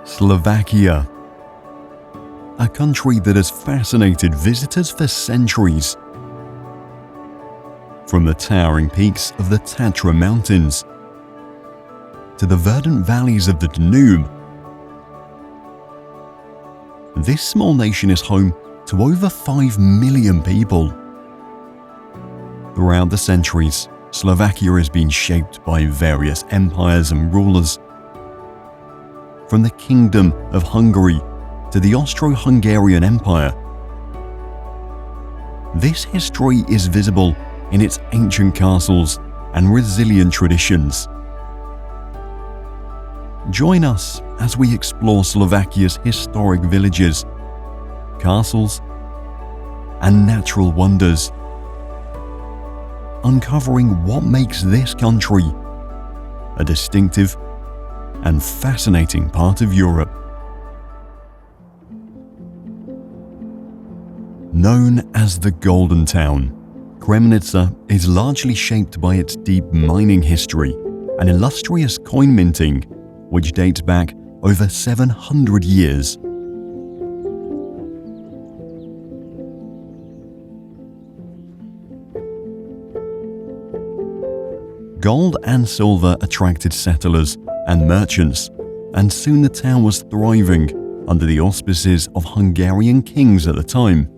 Slovakia, a country that has fascinated visitors for centuries. From the towering peaks of the Tatra mountains to the verdant valleys of the Danube, this small nation is home to over 5 million people. Throughout the centuries, Slovakia has been shaped by various empires and rulers. From the Kingdom of Hungary to the Austro-Hungarian Empire, this history is visible in its ancient castles and resilient traditions. Join us as we explore Slovakia's historic villages, castles, and natural wonders, uncovering what makes this country a distinctive and fascinating part of Europe. Known as the Golden Town, Kremnica is largely shaped by its deep mining history and illustrious coin minting, which dates back over 700 years. Gold and silver attracted settlers and merchants, and soon the town was thriving under the auspices of Hungarian kings at the time.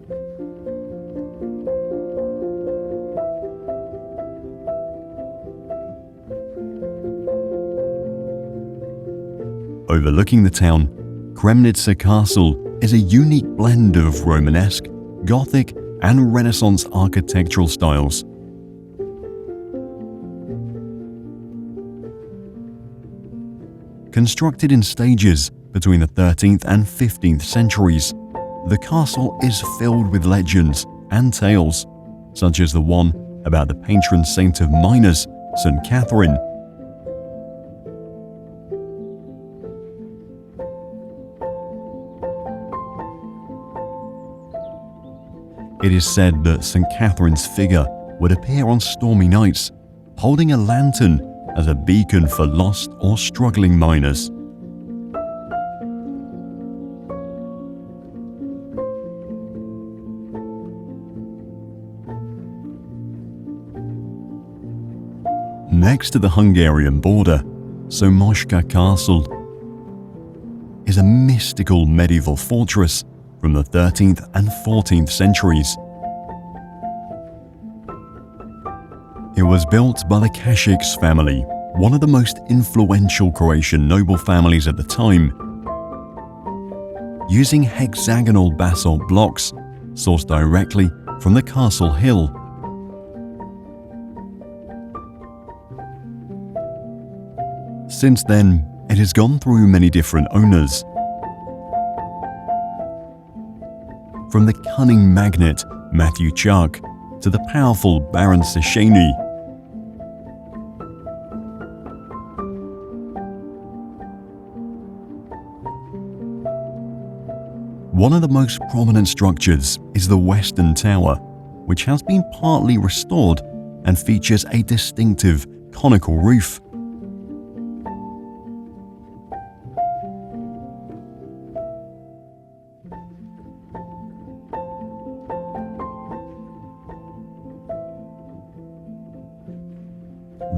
Overlooking the town, Kremnica Castle is a unique blend of Romanesque, Gothic, and Renaissance architectural styles. Constructed in stages between the 13th and 15th centuries, the castle is filled with legends and tales, such as the one about the patron saint of miners, St. Catherine. It is said that St. Catherine's figure would appear on stormy nights, holding a lantern as a beacon for lost or struggling miners. Next to the Hungarian border, Somoska Castle is a mystical medieval fortress from the 13th and 14th centuries. It was built by the Kosice family, one of the most influential Croatian noble families at the time, using hexagonal basalt blocks sourced directly from the castle hill. Since then, it has gone through many different owners. From the cunning magnate Matthew Chuck to the powerful Baron Széchenyi. One of the most prominent structures is the Western Tower, which has been partly restored and features a distinctive conical roof.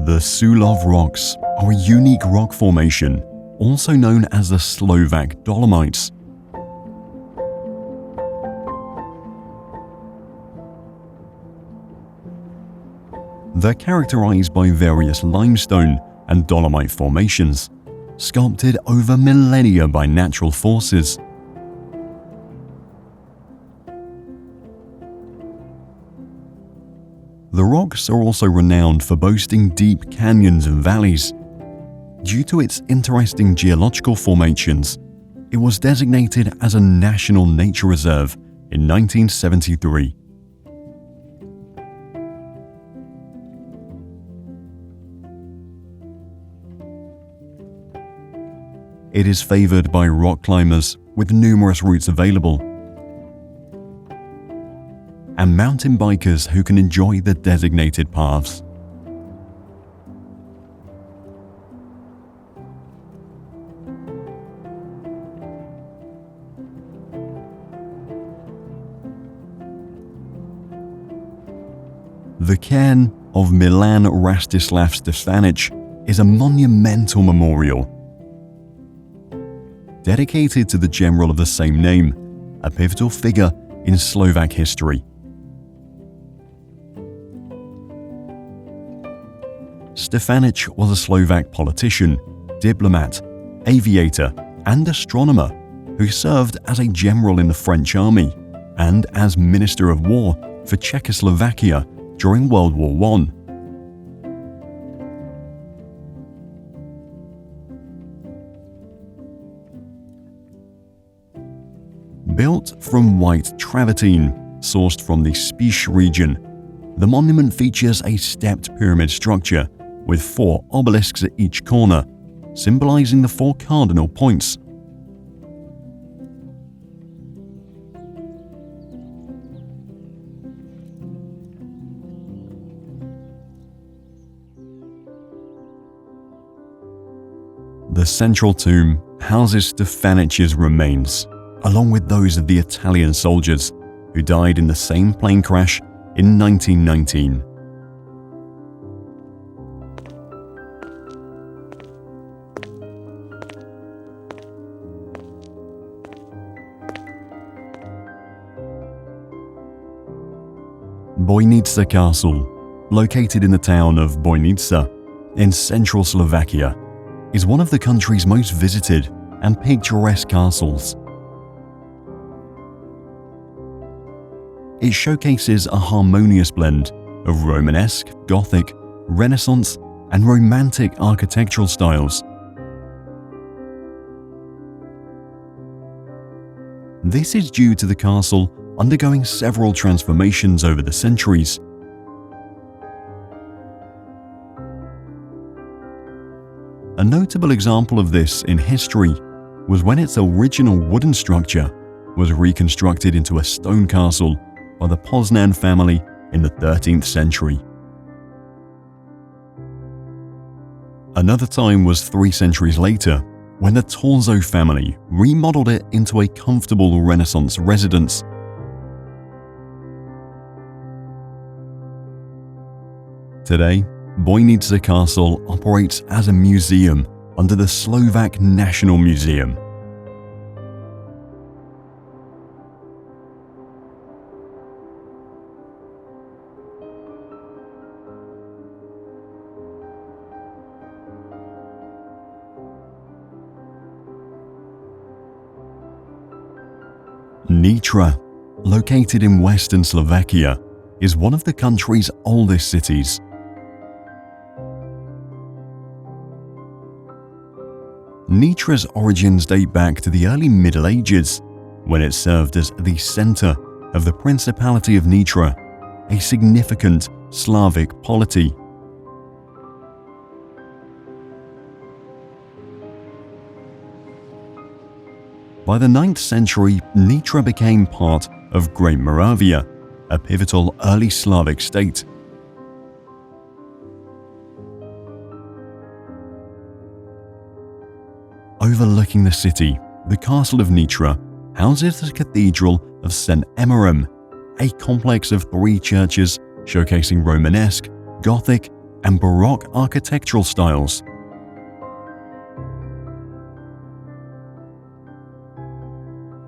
The Sulov rocks are a unique rock formation, also known as the Slovak Dolomites. They're characterized by various limestone and dolomite formations, sculpted over millennia by natural forces. The rocks are also renowned for boasting deep canyons and valleys. Due to its interesting geological formations, it was designated as a National Nature Reserve in 1973. It is favored by rock climbers with numerous routes available, and mountain bikers who can enjoy the designated paths. The cairn of Milan Rastislav Stefanik is a monumental memorial dedicated to the general of the same name, a pivotal figure in Slovak history. Stefanik was a Slovak politician, diplomat, aviator, and astronomer who served as a general in the French army and as Minister of War for Czechoslovakia during World War I. Built from white travertine sourced from the Spiš region, the monument features a stepped pyramid structure with 4 obelisks at each corner, symbolizing the 4 cardinal points. The central tomb houses Stefanik's remains, along with those of the Italian soldiers who died in the same plane crash in 1919. Bojnice Castle, located in the town of Bojnice in central Slovakia, is one of the country's most visited and picturesque castles. It showcases a harmonious blend of Romanesque, Gothic, Renaissance, and Romantic architectural styles. This is due to the castle undergoing several transformations over the centuries. A notable example of this in history was when its original wooden structure was reconstructed into a stone castle by the Poznan family in the 13th century. Another time was 3 centuries later, when the Torzo family remodeled it into a comfortable Renaissance residence. Today, Bojnice Castle operates as a museum under the Slovak National Museum. Nitra, located in western Slovakia, is one of the country's oldest cities. Nitra's origins date back to the early Middle Ages, when it served as the center of the Principality of Nitra, a significant Slavic polity. By the 9th century, Nitra became part of Great Moravia, a pivotal early Slavic state. Overlooking the city, the castle of Nitra houses the Cathedral of St. Emmeram, a complex of 3 churches showcasing Romanesque, Gothic, and Baroque architectural styles.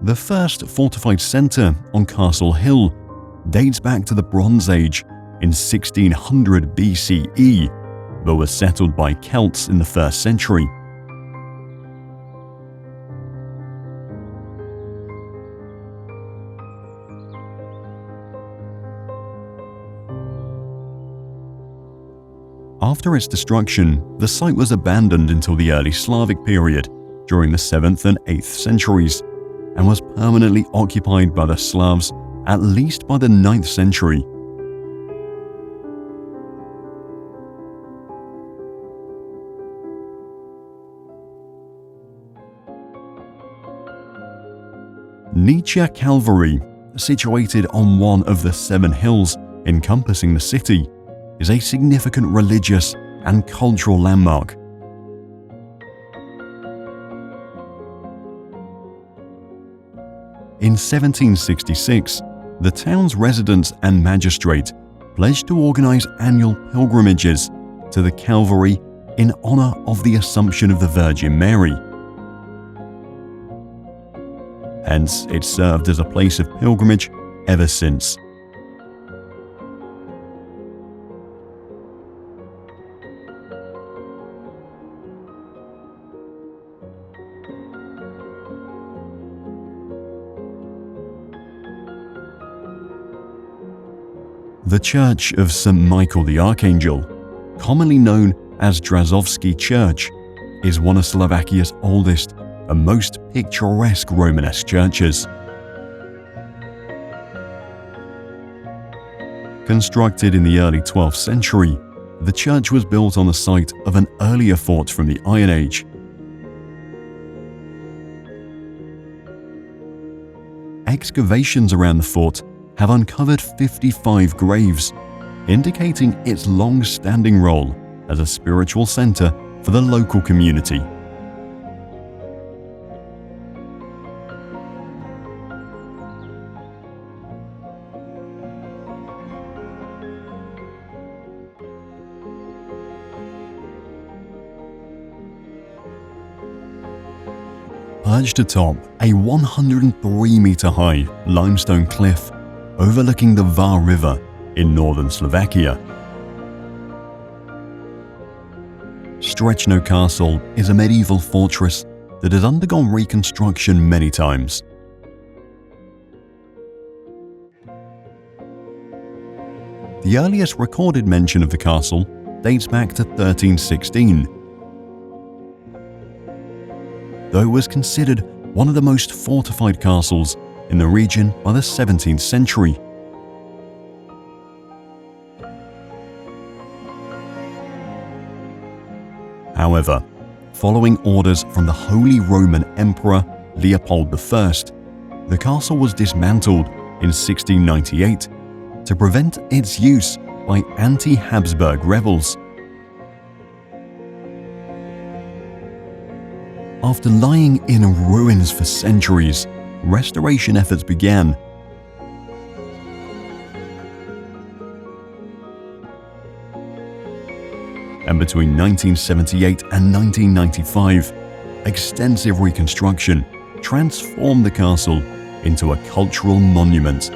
The first fortified centre on Castle Hill dates back to the Bronze Age in 1600 BCE, but was settled by Celts in the 1st century. After its destruction, the site was abandoned until the early Slavic period during the 7th and 8th centuries, and was permanently occupied by the Slavs at least by the 9th century. Nitra Calvary, situated on one of the 7 hills encompassing the city, is a significant religious and cultural landmark. In 1766, the town's residents and magistrate pledged to organize annual pilgrimages to the Calvary in honor of the Assumption of the Virgin Mary. Hence, it served as a place of pilgrimage ever since. The Church of St. Michael the Archangel, commonly known as Drazovsky Church, is one of Slovakia's oldest and most picturesque Romanesque churches. Constructed in the early 12th century, the church was built on the site of an earlier fort from the Iron Age. Excavations around the fort have uncovered 55 graves, indicating its long-standing role as a spiritual center for the local community. Perched atop a 103-meter-high limestone cliff overlooking the Var River in northern Slovakia. Strecno Castle is a medieval fortress that has undergone reconstruction many times. The earliest recorded mention of the castle dates back to 1316, though it was considered one of the most fortified castles in the region by the 17th century. However, following orders from the Holy Roman Emperor Leopold I, the castle was dismantled in 1698 to prevent its use by anti-Habsburg rebels. After lying in ruins for centuries, restoration efforts began. And between 1978 and 1995, extensive reconstruction transformed the castle into a cultural monument.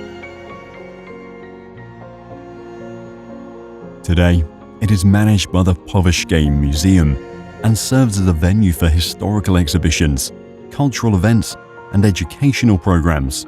Today, it is managed by the Poveshke Museum and serves as a venue for historical exhibitions, cultural events, and educational programs.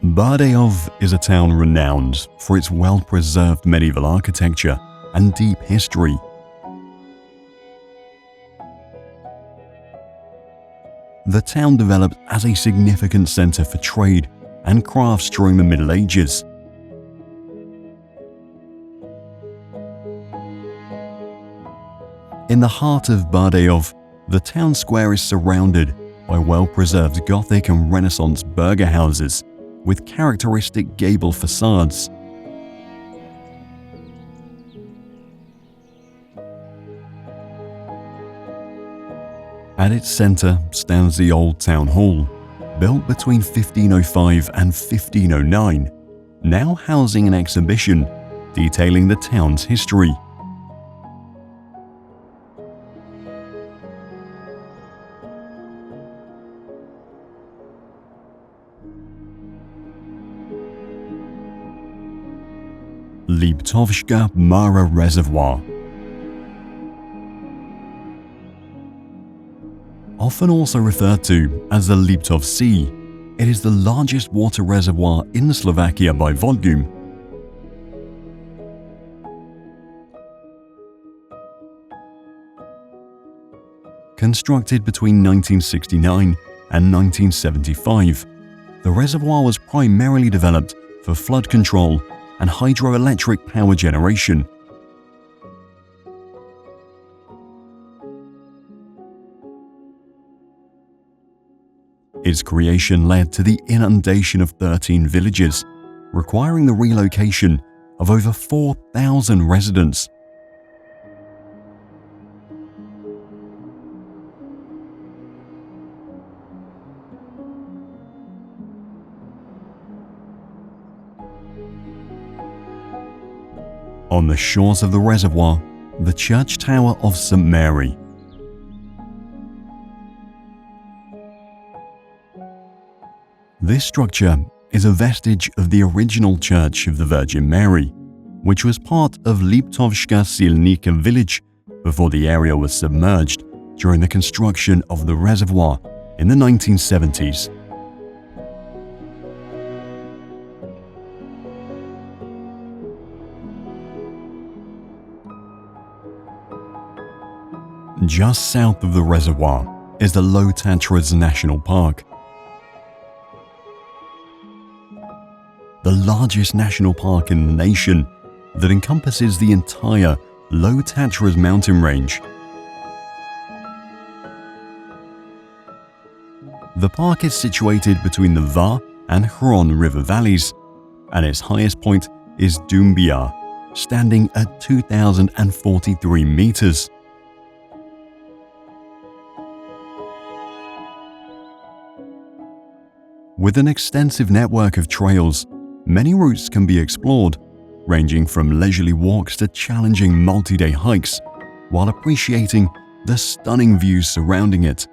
Bardejov is a town renowned for its well-preserved medieval architecture and deep history. The town developed as a significant center for trade and crafts during the Middle Ages. In the heart of Bardejov, the town square is surrounded by well-preserved Gothic and Renaissance burgher houses with characteristic gable facades. At its center stands the Old Town Hall, built between 1505 and 1509, now housing an exhibition detailing the town's history. Liptovska Mara Reservoir. Often also referred to as the Liptov Sea, it is the largest water reservoir in Slovakia by volume. Constructed between 1969 and 1975, the reservoir was primarily developed for flood control and hydroelectric power generation. Its creation led to the inundation of 13 villages, requiring the relocation of over 4,000 residents. On the shores of the reservoir, the church tower of St. Mary. This structure is a vestige of the original Church of the Virgin Mary, which was part of Liptovska Mara village before the area was submerged during the construction of the reservoir in the 1970s. Just south of the reservoir is the Low Tatras National Park, the largest national park in the nation that encompasses the entire Low Tatras mountain range. The park is situated between the Var and Hron river valleys, and its highest point is Dumbia, standing at 2,043 meters. With an extensive network of trails, many routes can be explored, ranging from leisurely walks to challenging multi-day hikes, while appreciating the stunning views surrounding it.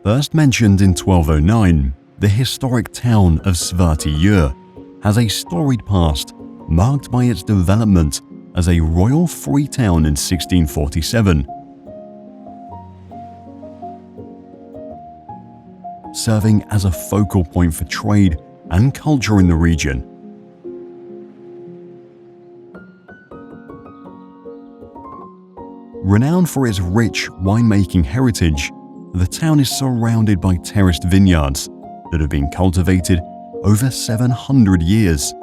First mentioned in 1209, the historic town of Svaty Jur has a storied past marked by its development as a royal free town in 1647, serving as a focal point for trade and culture in the region. Renowned for its rich winemaking heritage, the town is surrounded by terraced vineyards that have been cultivated over 700 years.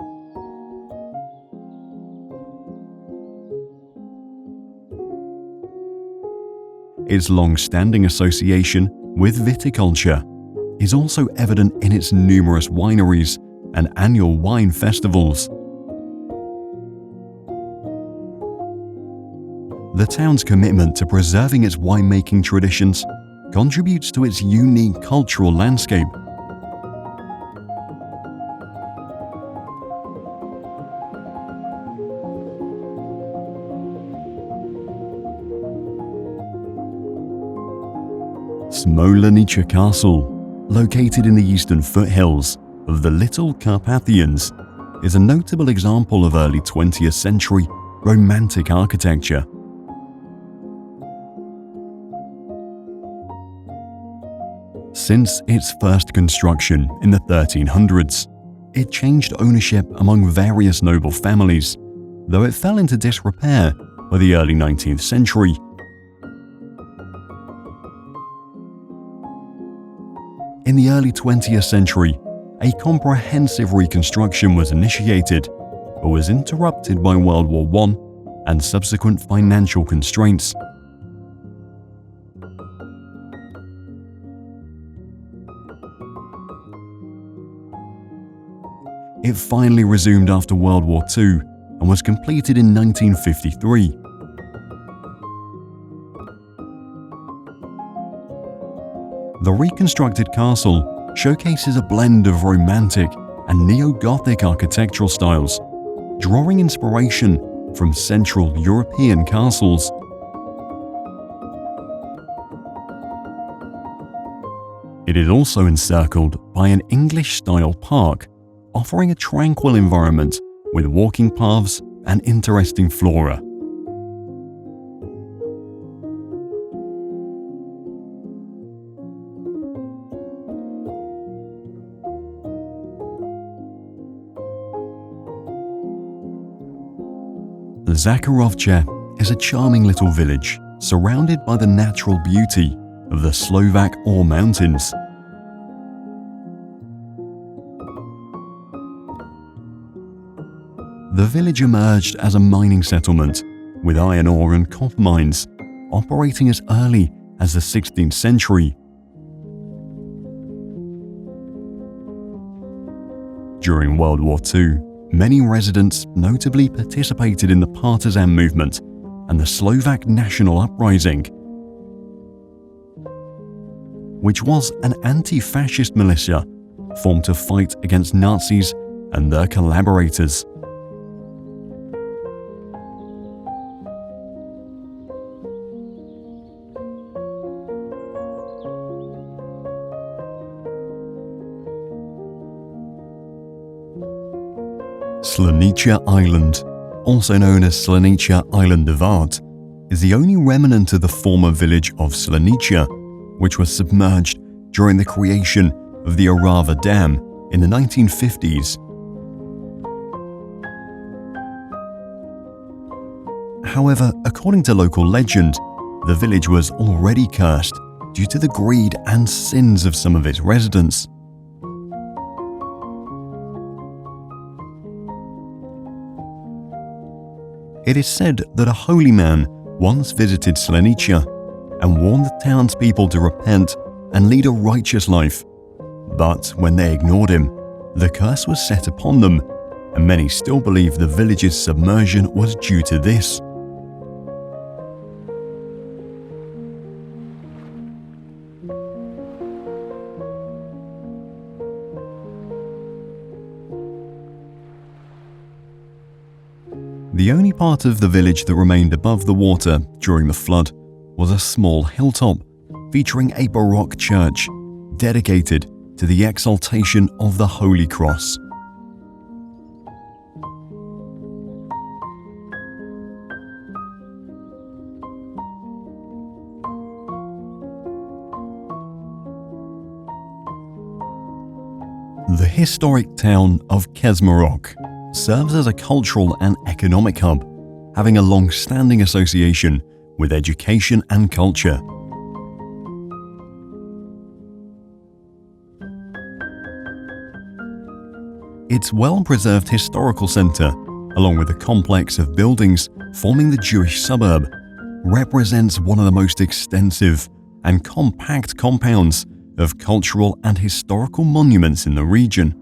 Its long-standing association with viticulture is also evident in its numerous wineries and annual wine festivals. The town's commitment to preserving its winemaking traditions contributes to its unique cultural landscape. Smolenice Castle, located in the eastern foothills of the Little Carpathians, is a notable example of early 20th century Romantic architecture. Since its first construction in the 1300s, it changed ownership among various noble families, though it fell into disrepair by the early 19th century. In the early 20th century, a comprehensive reconstruction was initiated, but was interrupted by World War I and subsequent financial constraints. It finally resumed after World War II and was completed in 1953. The reconstructed castle showcases a blend of Romantic and Neo-Gothic architectural styles, drawing inspiration from Central European castles. It is also encircled by an English-style park, offering a tranquil environment with walking paths and interesting flora. Zakarovce is a charming little village surrounded by the natural beauty of the Slovak Ore Mountains. The village emerged as a mining settlement with iron ore and copper mines, operating as early as the 16th century. During World War II, many residents notably participated in the partisan movement and the Slovak National Uprising, which was an anti-fascist militia formed to fight against Nazis and their collaborators. Slanica Island, also known as Slanica Island of Art, is the only remnant of the former village of Slanica, which was submerged during the creation of the Orava Dam in the 1950s. However, according to local legend, the village was already cursed due to the greed and sins of some of its residents. It is said that a holy man once visited Slanica and warned the townspeople to repent and lead a righteous life. But when they ignored him, the curse was set upon them, and many still believe the village's submersion was due to this. The only part of the village that remained above the water during the flood was a small hilltop featuring a Baroque church dedicated to the exaltation of the Holy Cross. The historic town of Kezmarok serves as a cultural and economic hub, having a long-standing association with education and culture. Its well-preserved historical centre, along with a complex of buildings forming the Jewish suburb, represents one of the most extensive and compact compounds of cultural and historical monuments in the region.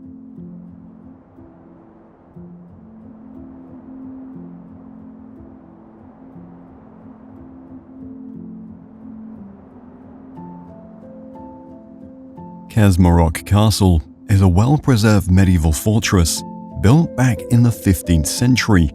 Kezmarok Castle is a well-preserved medieval fortress built back in the 15th century.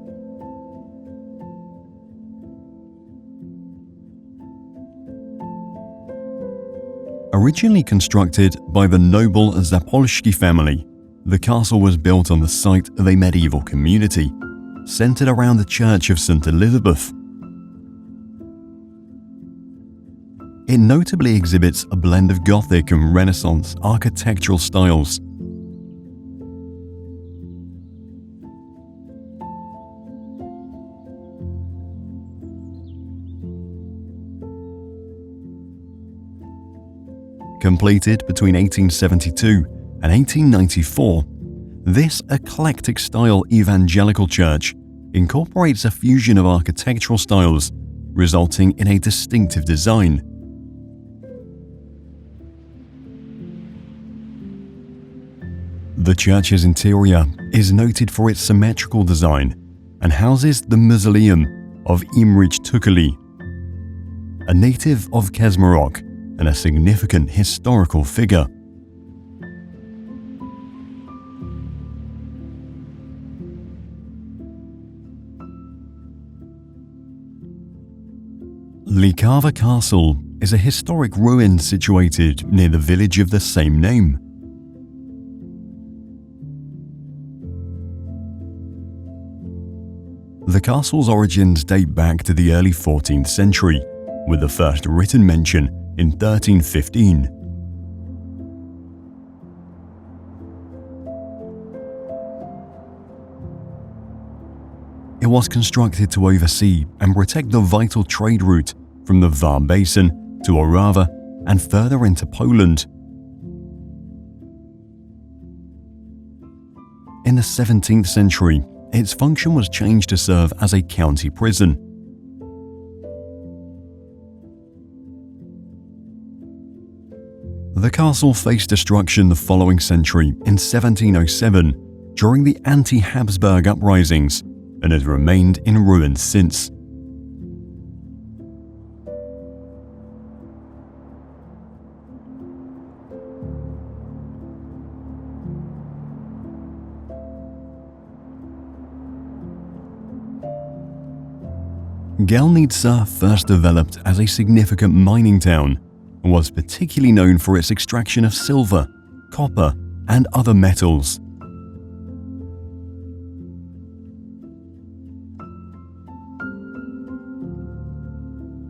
Originally constructed by the noble Zapolski family, the castle was built on the site of a medieval community, centered around the Church of St. Elizabeth. It notably exhibits a blend of Gothic and Renaissance architectural styles. Completed between 1872 and 1894, this eclectic-style evangelical church incorporates a fusion of architectural styles, resulting in a distinctive design. The church's interior is noted for its symmetrical design and houses the mausoleum of Imrich Tukali, a native of Kezmarok and a significant historical figure. Likava Castle is a historic ruin situated near the village of the same name. The castle's origins date back to the early 14th century, with the first written mention in 1315. It was constructed to oversee and protect the vital trade route from the Var Basin to Orava and further into Poland. In the 17th century, its function was changed to serve as a county prison. castle faced destruction the following century in 1707 during the anti-Habsburg uprisings and has remained in ruins since. Gelnica, first developed as a significant mining town, was particularly known for its extraction of silver, copper, and other metals.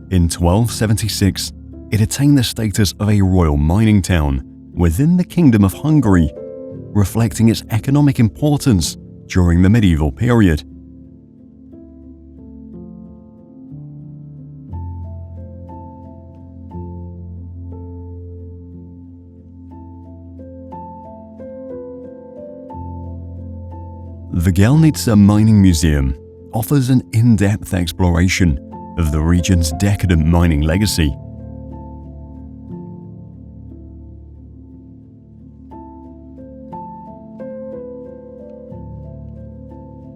In 1276, it attained the status of a royal mining town within the Kingdom of Hungary, reflecting its economic importance during the medieval period. The Gelnica Mining Museum offers an in-depth exploration of the region's decadent mining legacy.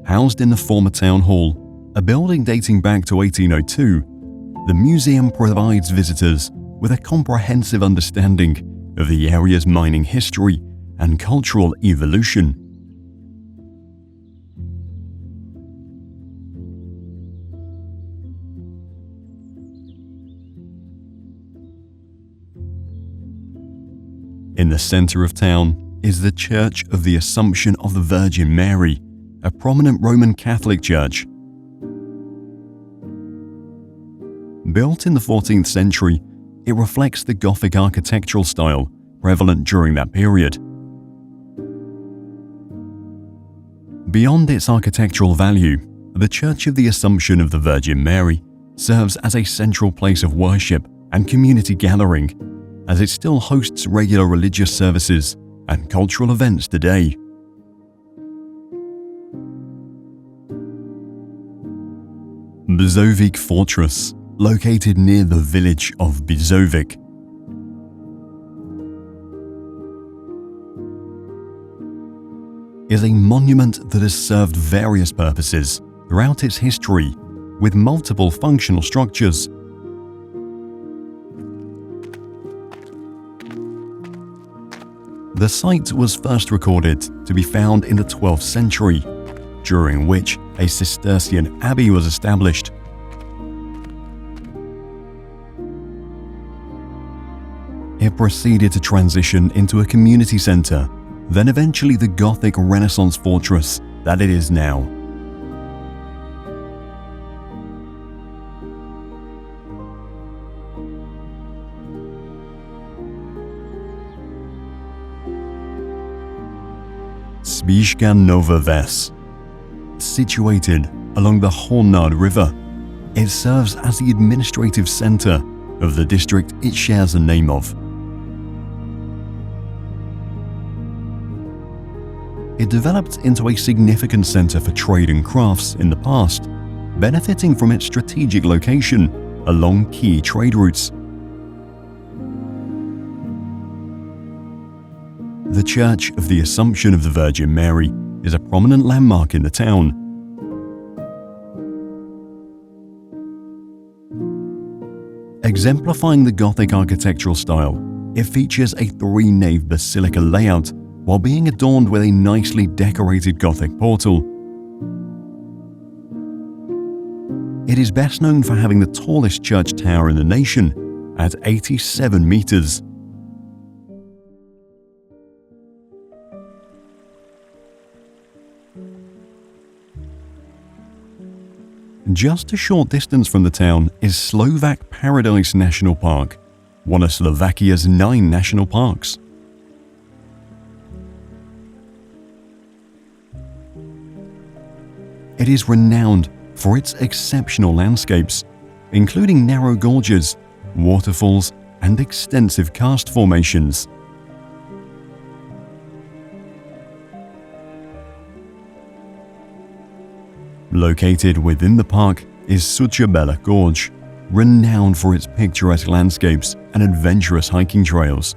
Housed in the former town hall, a building dating back to 1802, the museum provides visitors with a comprehensive understanding of the area's mining history and cultural evolution. In the center of town is the Church of the Assumption of the Virgin Mary, a prominent Roman Catholic church. Built in the 14th century, it reflects the Gothic architectural style prevalent during that period. Beyond its architectural value, the Church of the Assumption of the Virgin Mary serves as a central place of worship and community gathering, as it still hosts regular religious services and cultural events today. Bzovik Fortress, located near the village of Bzovik, is a monument that has served various purposes throughout its history, with multiple functional structures. The site was first recorded to be found in the 12th century, during which a Cistercian abbey was established. It proceeded to transition into a community center, then eventually the Gothic Renaissance fortress that it is now. Spisska Nova Ves. Situated along the Hornard River, it serves as the administrative center of the district it shares the name of. It developed into a significant center for trade and crafts in the past, benefiting from its strategic location along key trade routes. The Church of the Assumption of the Virgin Mary is a prominent landmark in the town. Exemplifying the Gothic architectural style, it features a three-nave basilica layout while being adorned with a nicely decorated Gothic portal. It is best known for having the tallest church tower in the nation at 87 meters. Just a short distance from the town is Slovak Paradise National Park, one of Slovakia's 9 national parks. It is renowned for its exceptional landscapes, including narrow gorges, waterfalls, and extensive karst formations. Located within the park is Suchebela Gorge, renowned for its picturesque landscapes and adventurous hiking trails.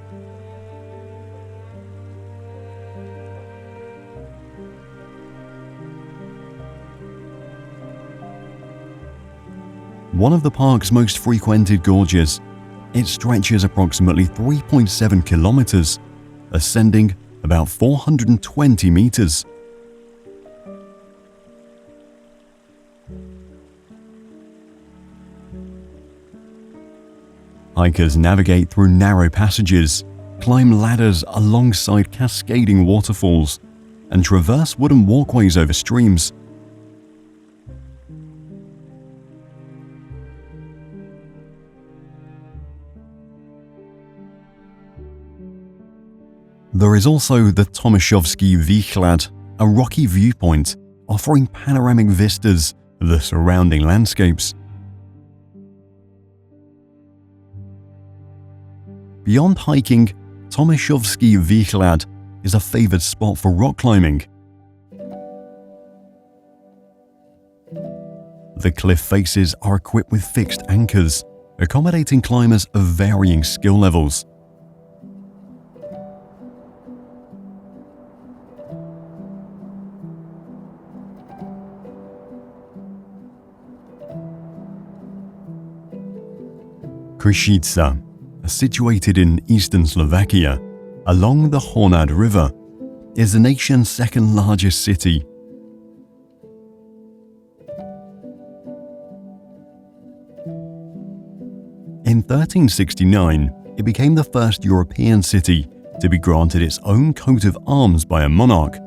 one of the park's most frequented gorges. It stretches approximately 3.7 kilometers, ascending about 420 meters. Hikers navigate through narrow passages, climb ladders alongside cascading waterfalls, and traverse wooden walkways over streams. There is also the Tomaszowski Výhled, a rocky viewpoint offering panoramic vistas of the surrounding landscapes. Beyond hiking, Tomaszowski Výhled is a favored spot for rock climbing. The cliff faces are equipped with fixed anchors, accommodating climbers of varying skill levels. Kosice, situated in eastern Slovakia, along the Hornad River, is the nation's second largest city. In 1369, it became the first European city to be granted its own coat of arms by a monarch.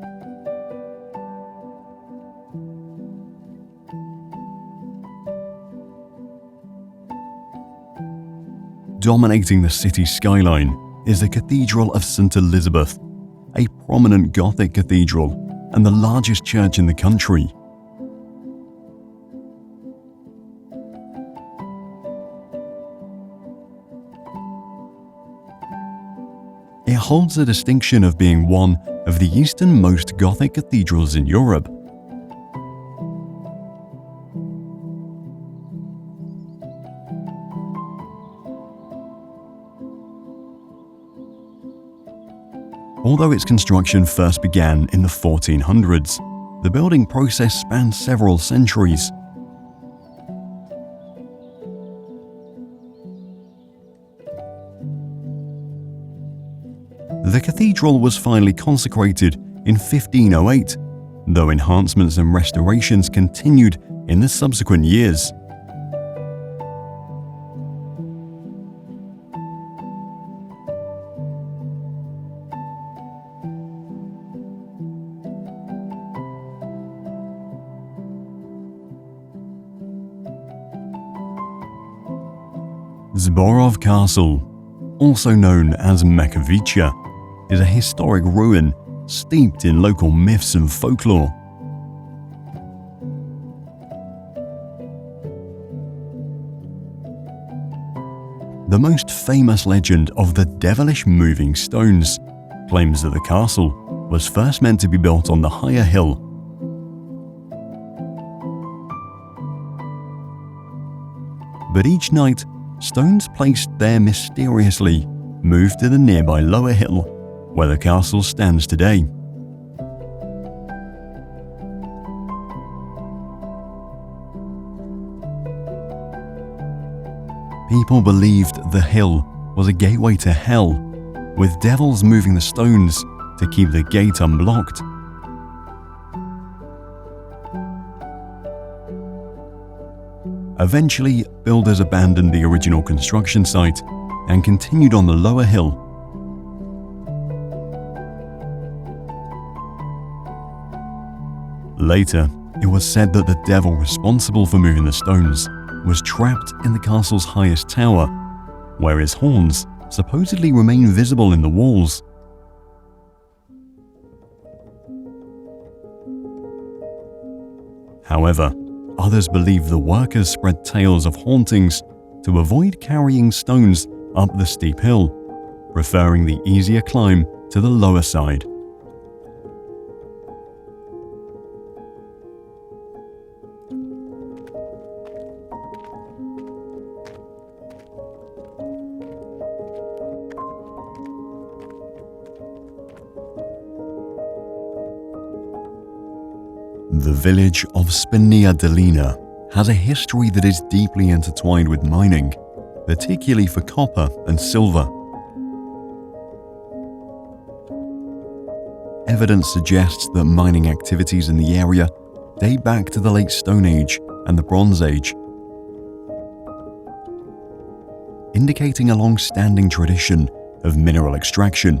Dominating the city's skyline is the Cathedral of St. Elizabeth, a prominent Gothic cathedral and the largest church in the country. It holds the distinction of being one of the easternmost Gothic cathedrals in Europe. Although its construction first began in the 1400s, the building process spanned several centuries. The cathedral was finally consecrated in 1508, though enhancements and restorations continued in the subsequent years. Zborov Castle, also known as Makavica, is a historic ruin steeped in local myths and folklore. The most famous legend of the devilish moving stones claims that the castle was first meant to be built on the higher hill. But each night, stones placed there mysteriously moved to the nearby lower hill, where the castle stands today. People believed the hill was a gateway to hell, with devils moving the stones to keep the gate unblocked. Eventually, builders abandoned the original construction site and continued on the lower hill. Later, it was said that the devil responsible for moving the stones was trapped in the castle's highest tower, where his horns supposedly remain visible in the walls. However, others believe the workers spread tales of hauntings to avoid carrying stones up the steep hill, preferring the easier climb to the lower side. The village of Spania Dolina has a history that is deeply intertwined with mining, particularly for copper and silver. Evidence suggests that mining activities in the area date back to the Late Stone Age and the Bronze Age, indicating a long-standing tradition of mineral extraction.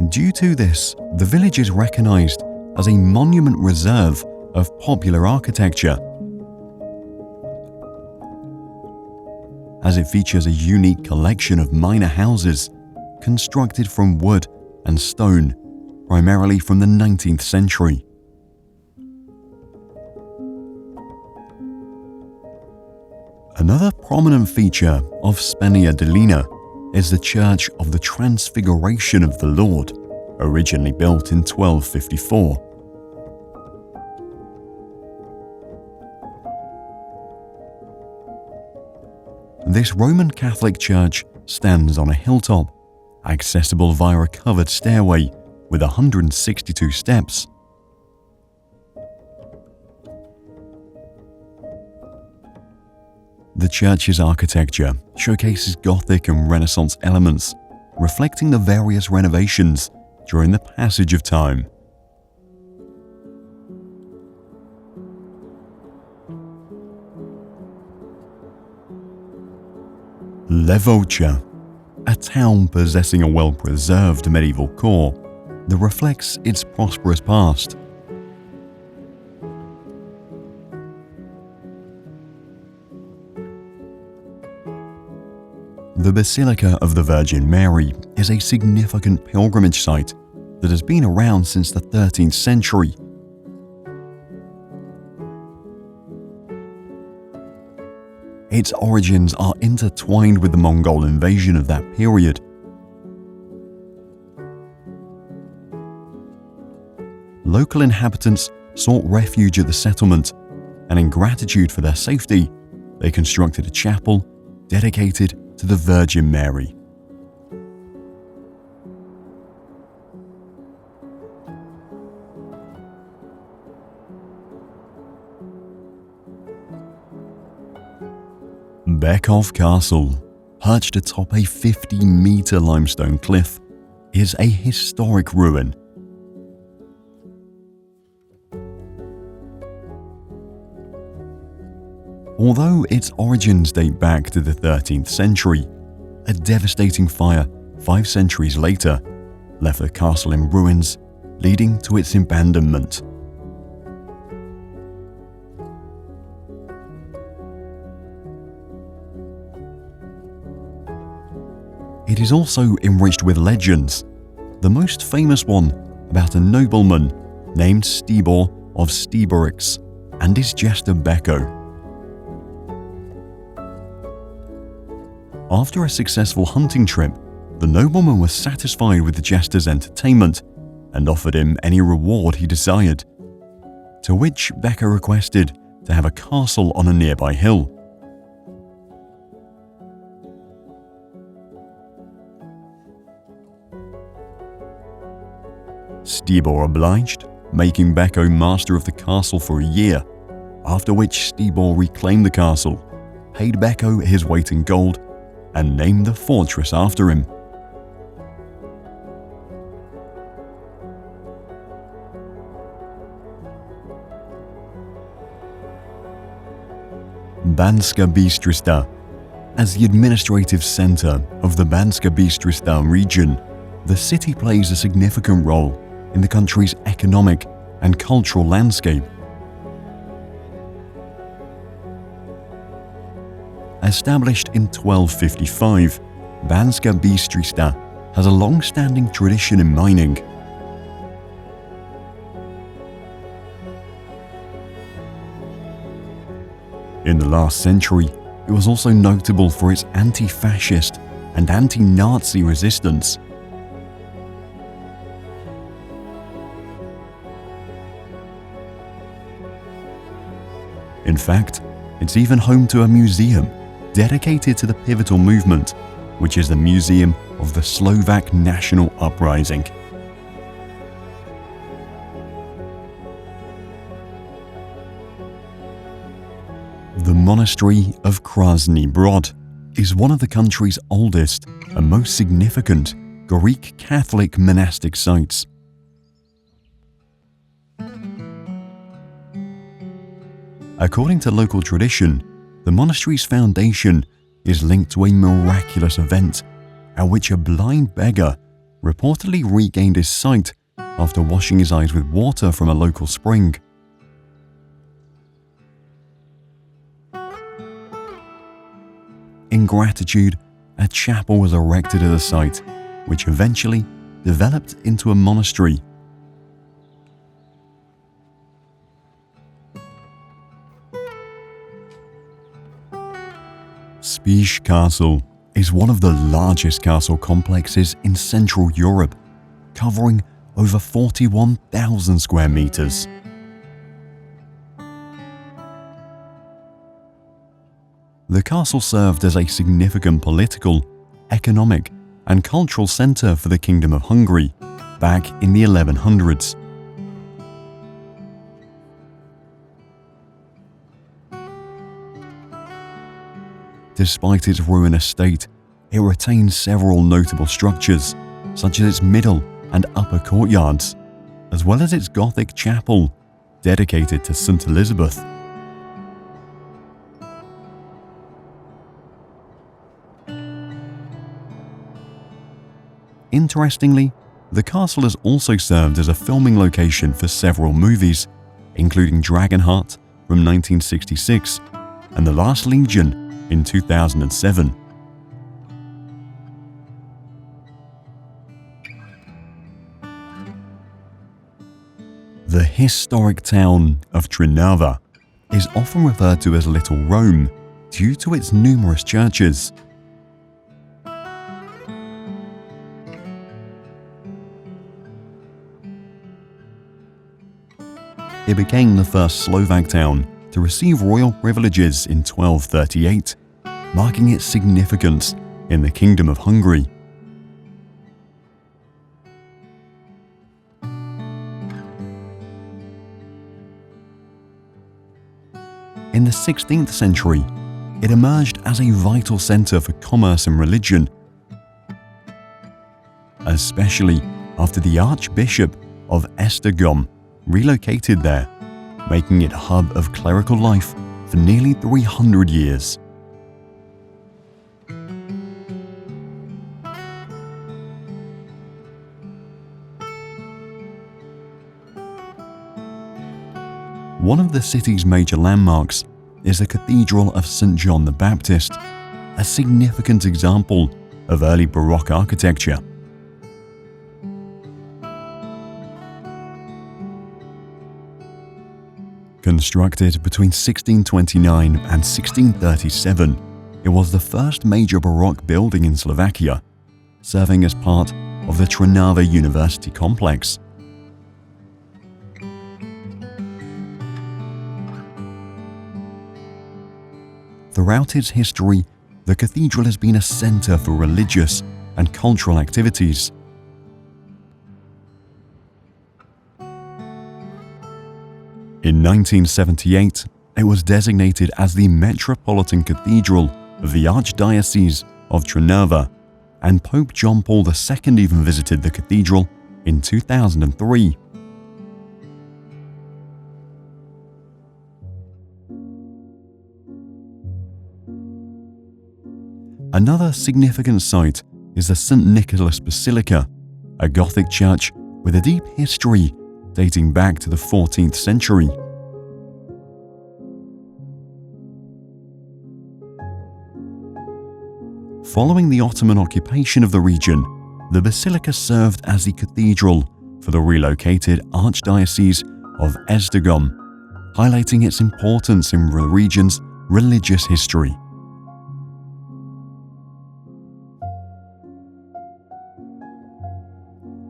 Due to this, the village is recognized as a monument reserve of popular architecture, as it features a unique collection of minor houses constructed from wood and stone, primarily from the 19th century. Another prominent feature of Spania Dolina is the Church of the Transfiguration of the Lord, originally built in 1254. This Roman Catholic church stands on a hilltop, accessible via a covered stairway with 162 steps. The church's architecture showcases Gothic and Renaissance elements, reflecting the various renovations during the passage of time. Levoca, a town possessing a well-preserved medieval core that reflects its prosperous past. The Basilica of the Virgin Mary is a significant pilgrimage site that has been around since the 13th century. Its origins are intertwined with the Mongol invasion of that period. Local inhabitants sought refuge at the settlement, and in gratitude for their safety, they constructed a chapel dedicated to the Virgin Mary. Brzovik Castle, perched atop a 50-meter limestone cliff, is a historic ruin. Although its origins date back to the 13th century, a devastating fire 5 centuries later left the castle in ruins, leading to its abandonment. It is also enriched with legends, the most famous one about a nobleman named Stibor of Stiboriks and his jester Beko. After a successful hunting trip, the nobleman was satisfied with the jester's entertainment and offered him any reward he desired, to which Beko requested to have a castle on a nearby hill. Stibor obliged, making Beko master of the castle for a year, after which Stibor reclaimed the castle, paid Beko his weight in gold, and named the fortress after him. Banska Bystrica. As the administrative center of the Banska Bystrica region, the city plays a significant role in the country's economic and cultural landscape. Established in 1255, Banska Bystrica has a long-standing tradition in mining. In the last century, it was also notable for its anti-fascist and anti-Nazi resistance. In fact, it's even home to a museum dedicated to the pivotal movement, which is the Museum of the Slovak National Uprising. monastery of Krasny Brod is one of the country's oldest and most significant Greek Catholic monastic sites. According to local tradition, the monastery's foundation is linked to a miraculous event at which a blind beggar reportedly regained his sight after washing his eyes with water from a local spring. In gratitude, a chapel was erected at the site, which eventually developed into a monastery. Spiš Castle is one of the largest castle complexes in Central Europe, covering over 41,000 square meters. The castle served as a significant political, economic, and cultural center for the Kingdom of Hungary back in the 1100s. Despite its ruinous state, it retains several notable structures, such as its middle and upper courtyards, as well as its Gothic chapel, dedicated to St. Elizabeth. Interestingly, the castle has also served as a filming location for several movies, including Dragonheart from 1966 and The Last Legion in 2007. The historic town of Trnava is often referred to as Little Rome due to its numerous churches. It became the first Slovak town to receive royal privileges in 1238, marking its significance in the Kingdom of Hungary. In the 16th century, it emerged as a vital center for commerce and religion, especially after the Archbishop of Esztergom relocated there, making it a hub of clerical life for nearly 300 years. One of the city's major landmarks is the Cathedral of St. John the Baptist, a significant example of early Baroque architecture. Constructed between 1629 and 1637, it was the first major Baroque building in Slovakia, serving as part of the Trnava University complex. Throughout its history, the cathedral has been a center for religious and cultural activities. In 1978, it was designated as the Metropolitan Cathedral of the Archdiocese of Trnava, and Pope John Paul II even visited the cathedral in 2003. Another significant site is the St. Nicholas Basilica, a Gothic church with a deep history dating back to the 14th century. Following the Ottoman occupation of the region, the basilica served as the cathedral for the relocated Archdiocese of Esztergom, highlighting its importance in the region's religious history.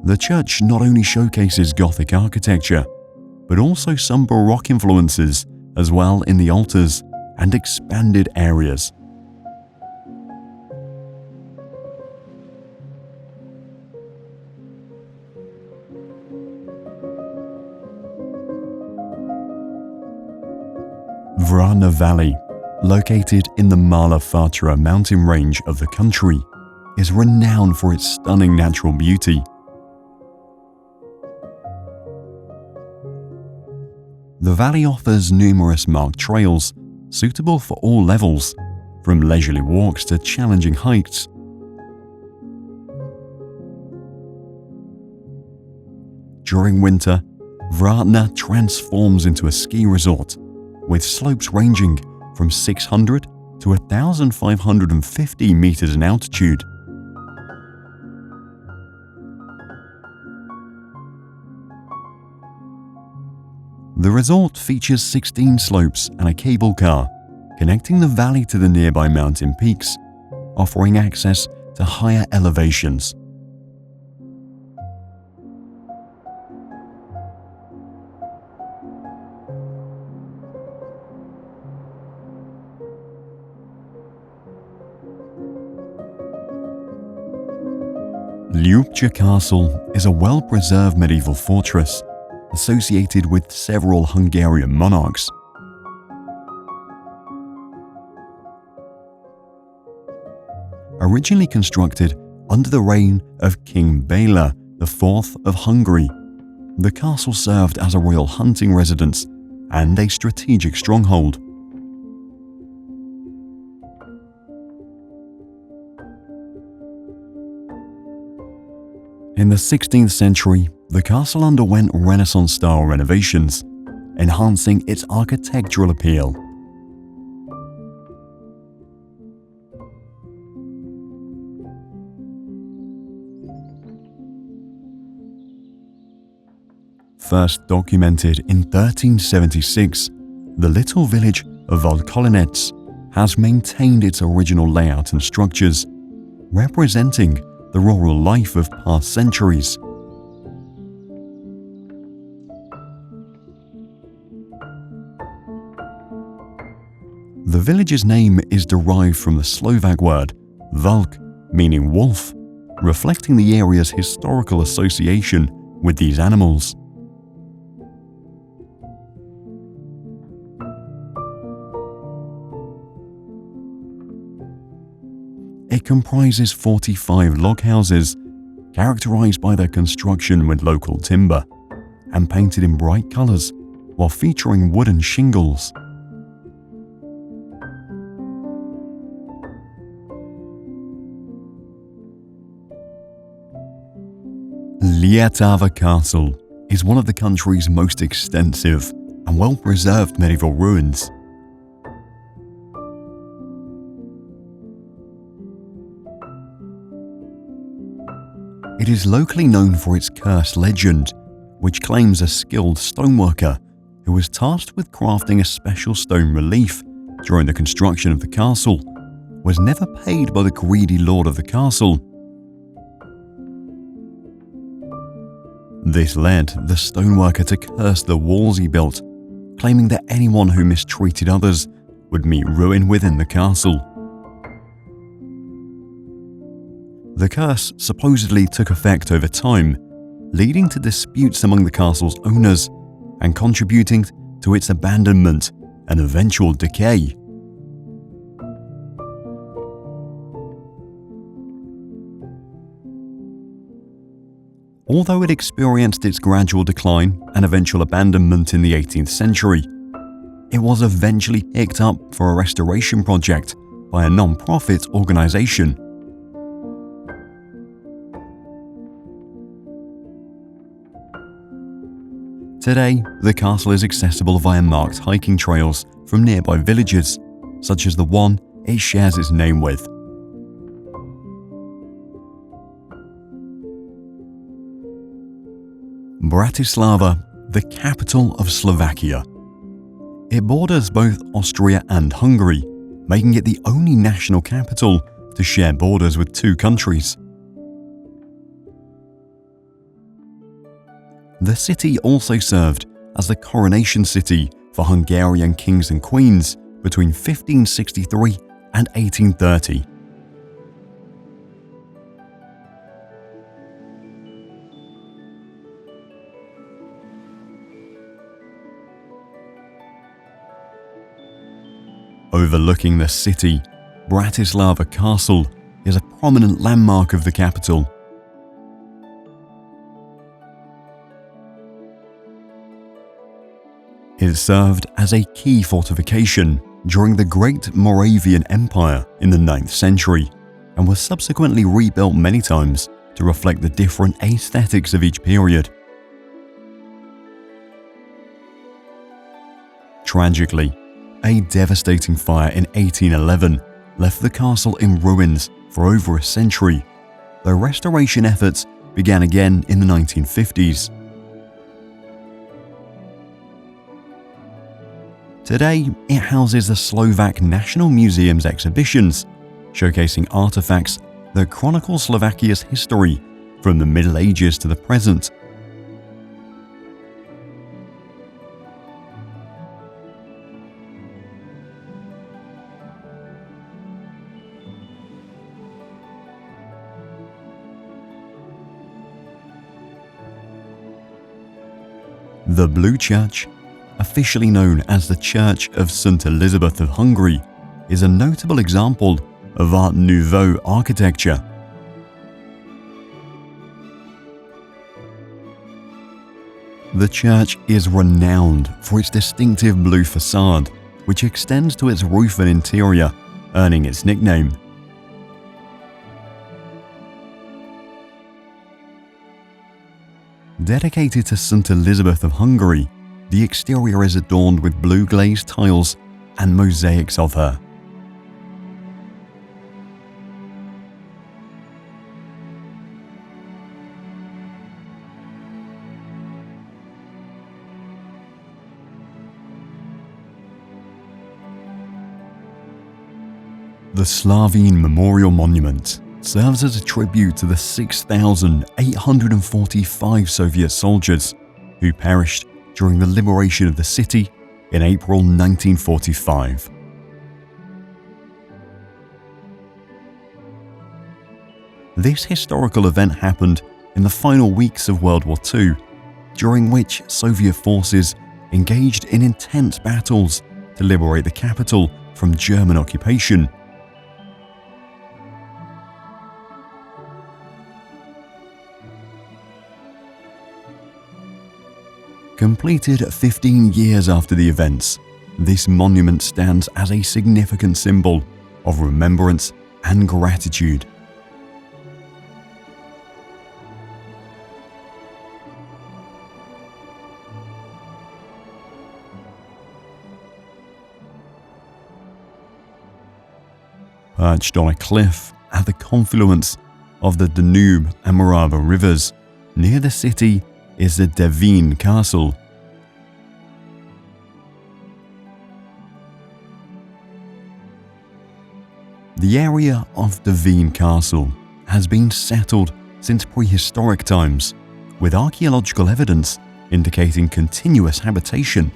The church not only showcases Gothic architecture, but also some Baroque influences as well in the altars and expanded areas. Vrana Valley located in the Mala Fatra mountain range of the country, is renowned for its stunning natural beauty. The valley offers numerous marked trails suitable for all levels, from leisurely walks to challenging hikes. During winter, Vratna transforms into a ski resort, with slopes ranging from 600 to 1,550 meters in altitude. The resort features 16 slopes and a cable car connecting the valley to the nearby mountain peaks, offering access to higher elevations. Lupca Castle is a well-preserved medieval fortress associated with several Hungarian monarchs. Originally constructed under the reign of King Bela IV of Hungary, the castle served as a royal hunting residence and a strategic stronghold. In the 16th century, the castle underwent Renaissance-style renovations, enhancing its architectural appeal. First documented in 1376, the little village of Vlkolinec has maintained its original layout and structures, representing the rural life of past centuries. The village's name is derived from the Slovak word Vlk, meaning wolf, reflecting the area's historical association with these animals. It comprises 45 log houses, characterized by their construction with local timber, and painted in bright colors, while featuring wooden shingles. Lietava Castle is one of the country's most extensive and well-preserved medieval ruins. It is locally known for its curse legend, which claims a skilled stoneworker who was tasked with crafting a special stone relief during the construction of the castle was never paid by the greedy lord of the castle. This led the stoneworker to curse the walls he built, claiming that anyone who mistreated others would meet ruin within the castle. The curse supposedly took effect over time, leading to disputes among the castle's owners and contributing to its abandonment and eventual decay. Although it experienced its gradual decline and eventual abandonment in the 18th century, it was eventually picked up for a restoration project by a non-profit organization. Today, the castle is accessible via marked hiking trails from nearby villages, such as the one it shares its name with. Bratislava, the capital of Slovakia. It borders both Austria and Hungary, making it the only national capital to share borders with two countries. The city also served as the coronation city for Hungarian kings and queens between 1563 and 1830. Overlooking the city, Bratislava Castle is a prominent landmark of the capital. It served as a key fortification during the Great Moravian Empire in the 9th century and was subsequently rebuilt many times to reflect the different aesthetics of each period. Tragically, a devastating fire in 1811 left the castle in ruins for over a century, though restoration efforts began again in the 1950s. Today, it houses the Slovak National Museum's exhibitions, showcasing artifacts that chronicle Slovakia's history from the Middle Ages to the present. The Blue Church, officially known as the Church of St. Elizabeth of Hungary, is a notable example of Art Nouveau architecture. The church is renowned for its distinctive blue facade, which extends to its roof and interior, earning its nickname. Dedicated to St. Elizabeth of Hungary, the exterior is adorned with blue glazed tiles and mosaics of her. The Slovene Memorial Monument serves as a tribute to the 6,845 Soviet soldiers who perished during the liberation of the city in April 1945. This historical event happened in the final weeks of World War II, during which Soviet forces engaged in intense battles to liberate the capital from German occupation. Completed 15 years after the events, this monument stands as a significant symbol of remembrance and gratitude. Perched on a cliff at the confluence of the Danube and Morava rivers, near the city is the Devin Castle. The area of Devin Castle has been settled since prehistoric times, with archaeological evidence indicating continuous habitation.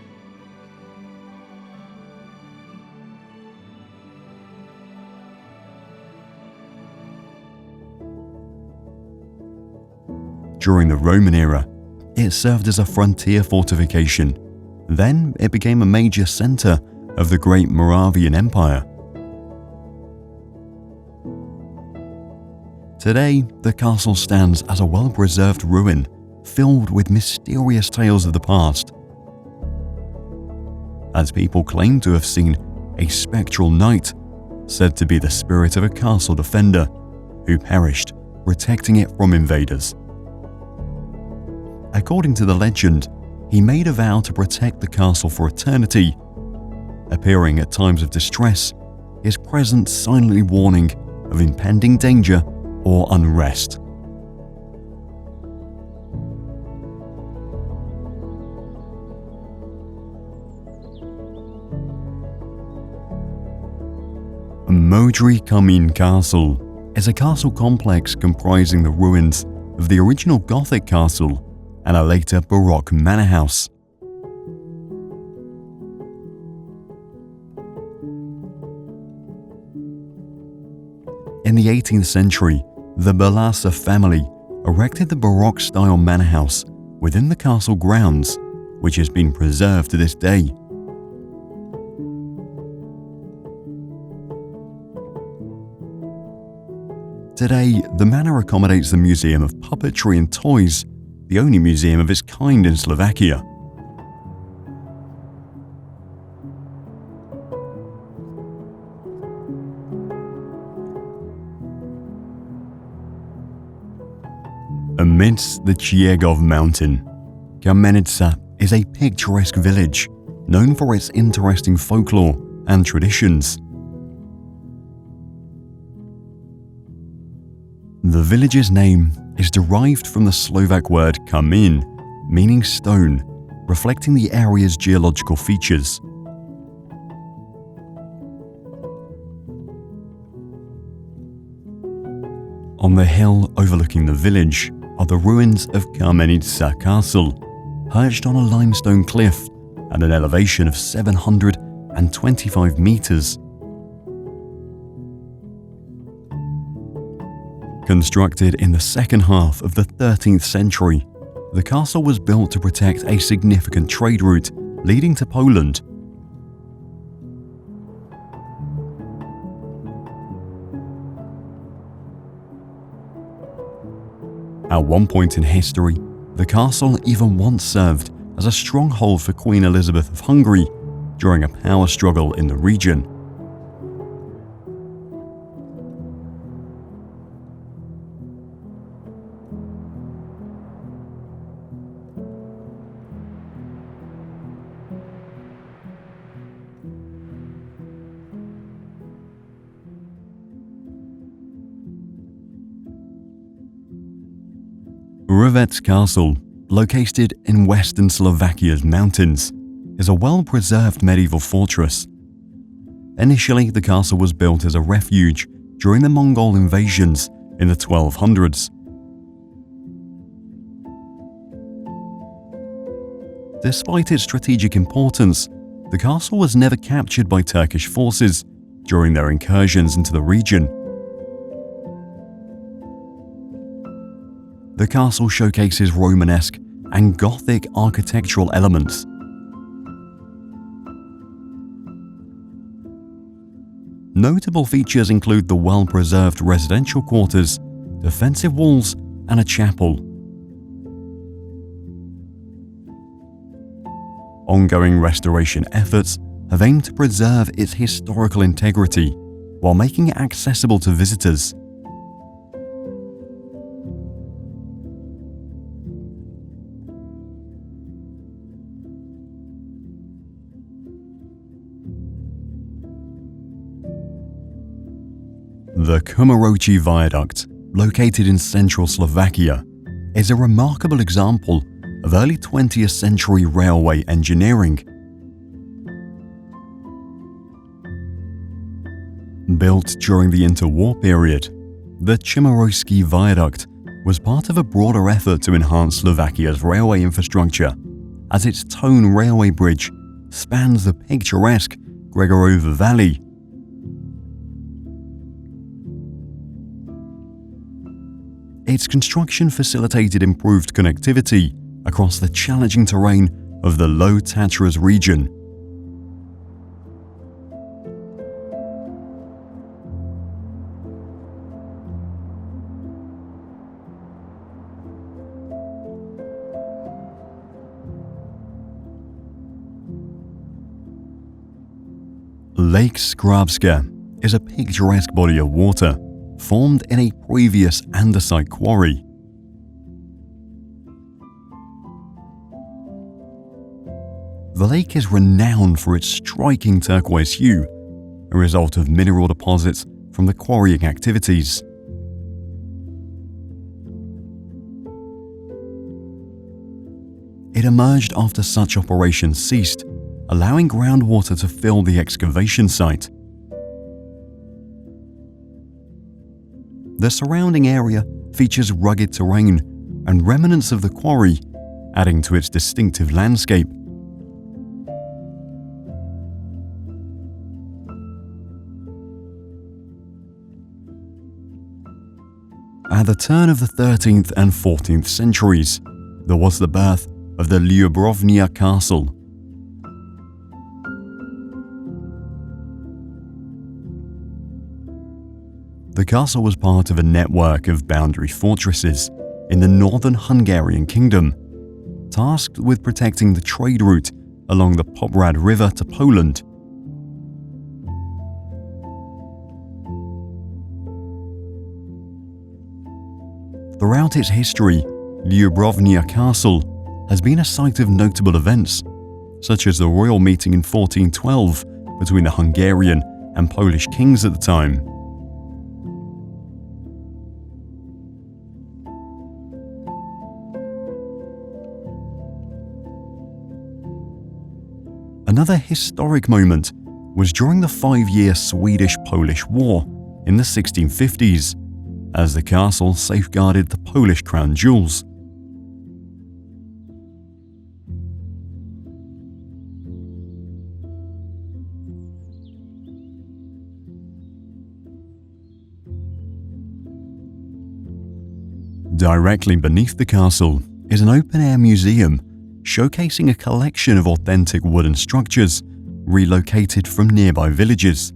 During the Roman era, it served as a frontier fortification. Then it became a major center of the Great Moravian Empire. Today, the castle stands as a well-preserved ruin filled with mysterious tales of the past, as people claim to have seen a spectral knight said to be the spirit of a castle defender who perished protecting it from invaders. According to the legend, he made a vow to protect the castle for eternity, appearing at times of distress, his presence silently warning of impending danger or unrest. Modry Kamen Castle is a castle complex comprising the ruins of the original Gothic castle and a later Baroque manor house. In the 18th century, the Balassa family erected the Baroque-style manor house within the castle grounds, which has been preserved to this day. Today, the manor accommodates the Museum of Puppetry and Toys, the only museum of its kind in Slovakia. Amidst the Chiegov mountain, Kremnica is a picturesque village known for its interesting folklore and traditions. The village's name is derived from the Slovak word kamen, meaning stone, reflecting the area's geological features. On the hill overlooking the village are the ruins of Kremnica Castle, perched on a limestone cliff at an elevation of 725 meters. Constructed in the second half of the 13th century, the castle was built to protect a significant trade route leading to Poland. At one point in history, the castle even once served as a stronghold for Queen Elizabeth of Hungary during a power struggle in the region. Revec Castle, located in western Slovakia's mountains, is a well-preserved medieval fortress. Initially, the castle was built as a refuge during the Mongol invasions in the 1200s. Despite its strategic importance, the castle was never captured by Turkish forces during their incursions into the region. The castle showcases Romanesque and Gothic architectural elements. Notable features include the well-preserved residential quarters, defensive walls, and a chapel. Ongoing restoration efforts have aimed to preserve its historical integrity while making it accessible to visitors. The Kezmarok Viaduct, located in central Slovakia, is a remarkable example of early 20th century railway engineering. Built during the interwar period, the Kezmarok Viaduct was part of a broader effort to enhance Slovakia's railway infrastructure, as its Tone railway bridge spans the picturesque Gregorovo Valley. Its construction facilitated improved connectivity across the challenging terrain of the low Tatras region. Lake Skrawska is a picturesque body of water formed in a previous andesite quarry. The lake is renowned for its striking turquoise hue, a result of mineral deposits from the quarrying activities. It emerged after such operations ceased, allowing groundwater to fill the excavation site. The surrounding area features rugged terrain and remnants of the quarry, adding to its distinctive landscape. At the turn of the 13th and 14th centuries, there was the birth of the Ljubovnia Castle. The The castle was part of a network of boundary fortresses in the northern Hungarian kingdom, tasked with protecting the trade route along the Poprad River to Poland. Throughout its history, Ljubovnia Castle has been a site of notable events, such as the royal meeting in 1412 between the Hungarian and Polish kings at the time. Another historic moment was during the 5-year Swedish-Polish War in the 1650s, as the castle safeguarded the Polish crown jewels. Directly beneath the castle is an open-air museum showcasing a collection of authentic wooden structures relocated from nearby villages.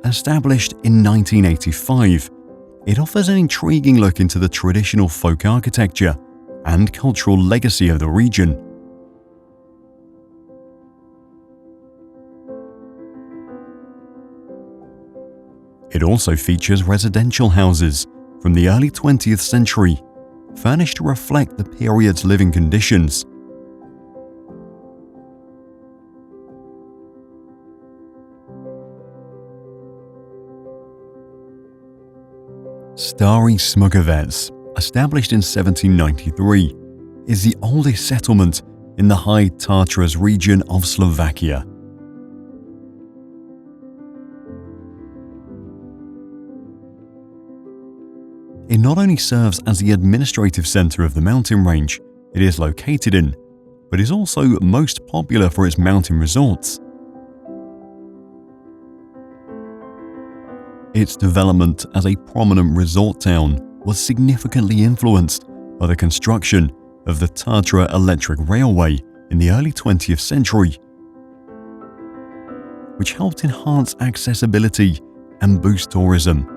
Established in 1985, it offers an intriguing look into the traditional folk architecture and cultural legacy of the region. It also features residential houses from the early 20th century, furnished to reflect the period's living conditions. Stary Smugovec, established in 1793, is the oldest settlement in the High Tatras region of Slovakia. It not only serves as the administrative center of the mountain range it is located in, but is also most popular for its mountain resorts. Its development as a prominent resort town was significantly influenced by the construction of the Tatra Electric Railway in the early 20th century, which helped enhance accessibility and boost tourism.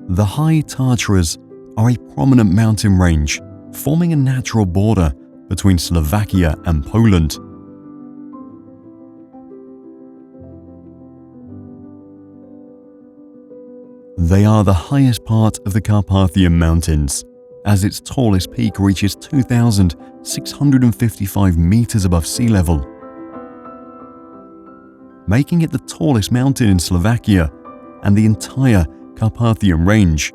The High Tatras are a prominent mountain range, forming a natural border between Slovakia and Poland. They are the highest part of the Carpathian Mountains, as its tallest peak reaches 2,655 meters above sea level, making it the tallest mountain in Slovakia and the entire Carpathian Range.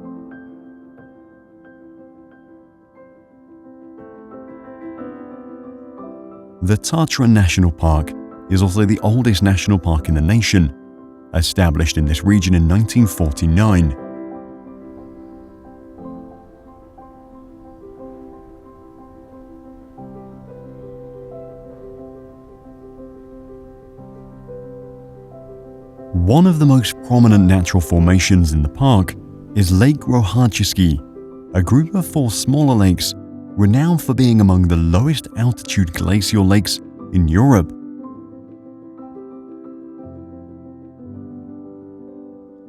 The Tatra National Park is also the oldest national park in the nation, established in this region in 1949. One of the most prominent natural formations in the park is Lake Rohaczewski, a group of 4 smaller lakes renowned for being among the lowest altitude glacial lakes in Europe.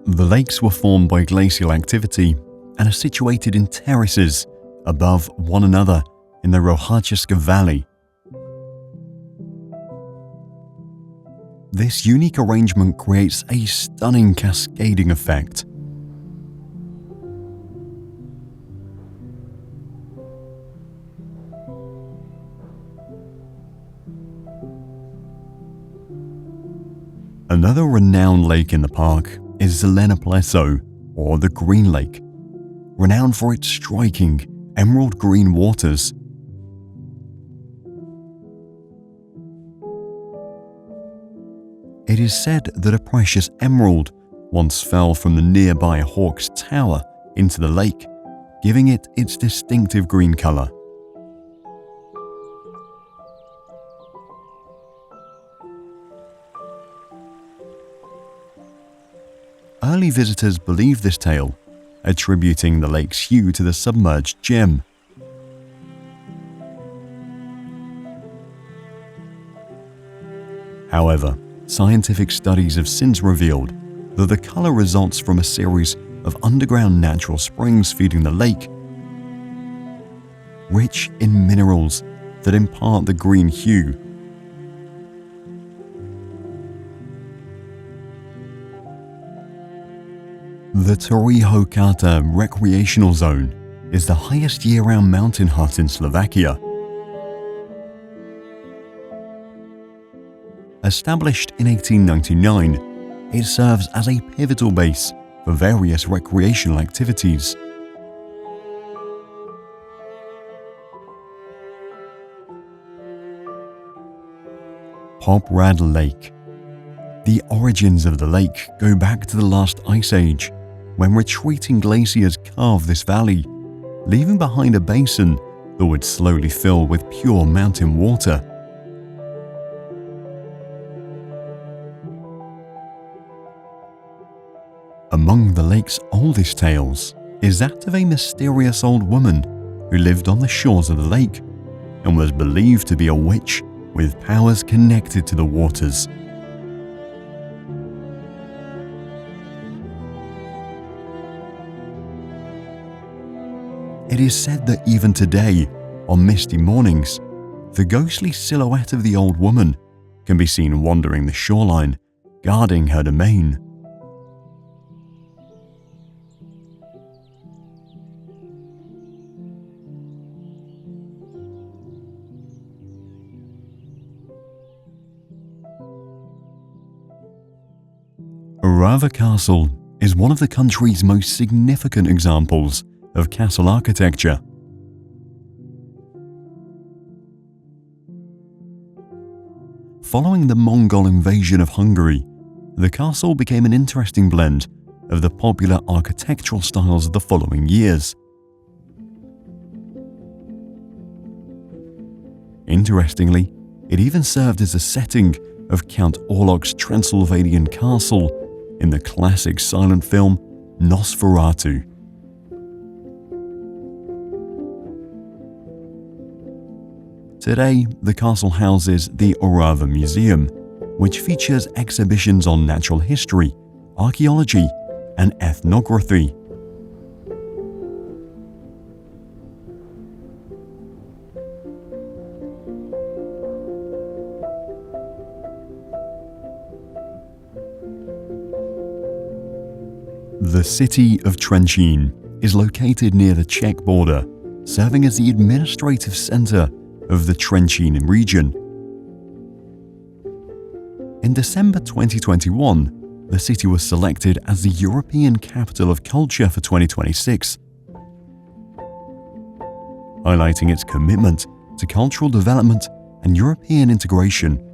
The lakes were formed by glacial activity and are situated in terraces above one another in the Rohaczewska Valley. This unique arrangement creates a stunning cascading effect. Another renowned lake in the park is Zelena Pleso, or the Green Lake, renowned for its striking emerald green waters. It is said that a precious emerald once fell from the nearby Hawk's Tower into the lake, giving it its distinctive green color. Early visitors believed this tale, attributing the lake's hue to the submerged gem. However, scientific studies have since revealed that the color results from a series of underground natural springs feeding the lake, rich in minerals that impart the green hue. The Torihokata Recreational Zone is the highest year-round mountain hut in Slovakia. Established in 1899, it serves as a pivotal base for various recreational activities. Poprad Lake. The origins of the lake go back to the last ice age, when retreating glaciers carved this valley, leaving behind a basin that would slowly fill with pure mountain water. Among the lake's oldest tales is that of a mysterious old woman who lived on the shores of the lake and was believed to be a witch with powers connected to the waters. It is said that even today, on misty mornings, the ghostly silhouette of the old woman can be seen wandering the shoreline, guarding her domain. Orava Castle is one of the country's most significant examples of castle architecture. Following the Mongol invasion of Hungary, the castle became an interesting blend of the popular architectural styles of the following years. Interestingly, it even served as a setting of Count Orlok's Transylvanian castle in the classic silent film Nosferatu. Today, the castle houses the Orava Museum, which features exhibitions on natural history, archaeology, and ethnography. The city of Trenčín is located near the Czech border, serving as the administrative center of the Trenčín region. In December 2021, the city was selected as the European Capital of Culture for 2026, highlighting its commitment to cultural development and European integration.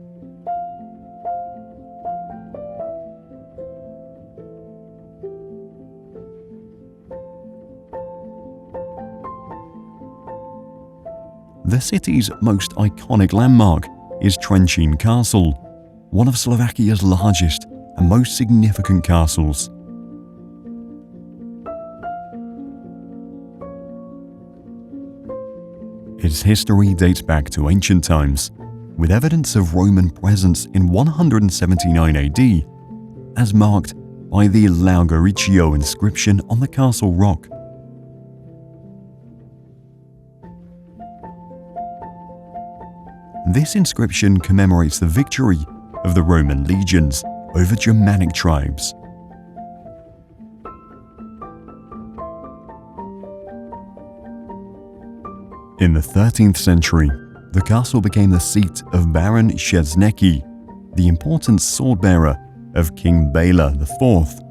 The city's most iconic landmark is Trenčín Castle, one of Slovakia's largest and most significant castles. Its history dates back to ancient times, with evidence of Roman presence in 179 AD, as marked by the Laugaricio inscription on the castle rock. This inscription commemorates the victory of the Roman legions over Germanic tribes. In the 13th century, the castle became the seat of Baron Szczesnecki, the important sword-bearer of King Bela IV.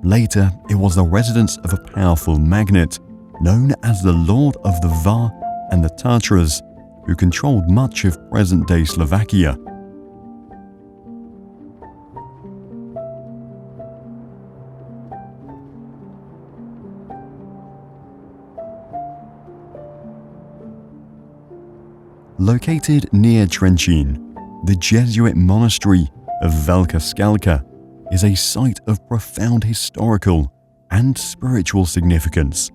Later, it was the residence of a powerful magnate known as the Lord of the Var and the Tatras, who controlled much of present-day Slovakia. Located near Trenčín, the Jesuit monastery of Velika Skalka is a site of profound historical and spiritual significance.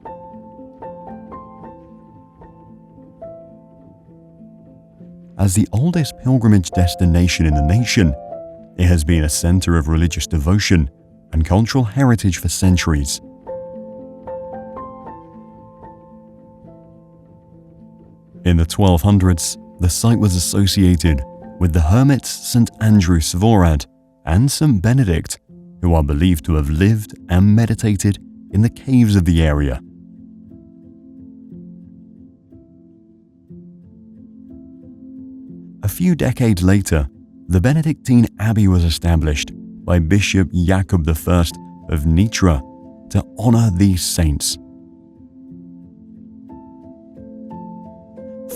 As the oldest pilgrimage destination in the nation, it has been a center of religious devotion and cultural heritage for centuries. In the 1200s, the site was associated with the hermits St. Andrew Svorad and St. Benedict, who are believed to have lived and meditated in the caves of the area. A few decades later, the Benedictine Abbey was established by Bishop Jakub I of Nitra to honor these saints.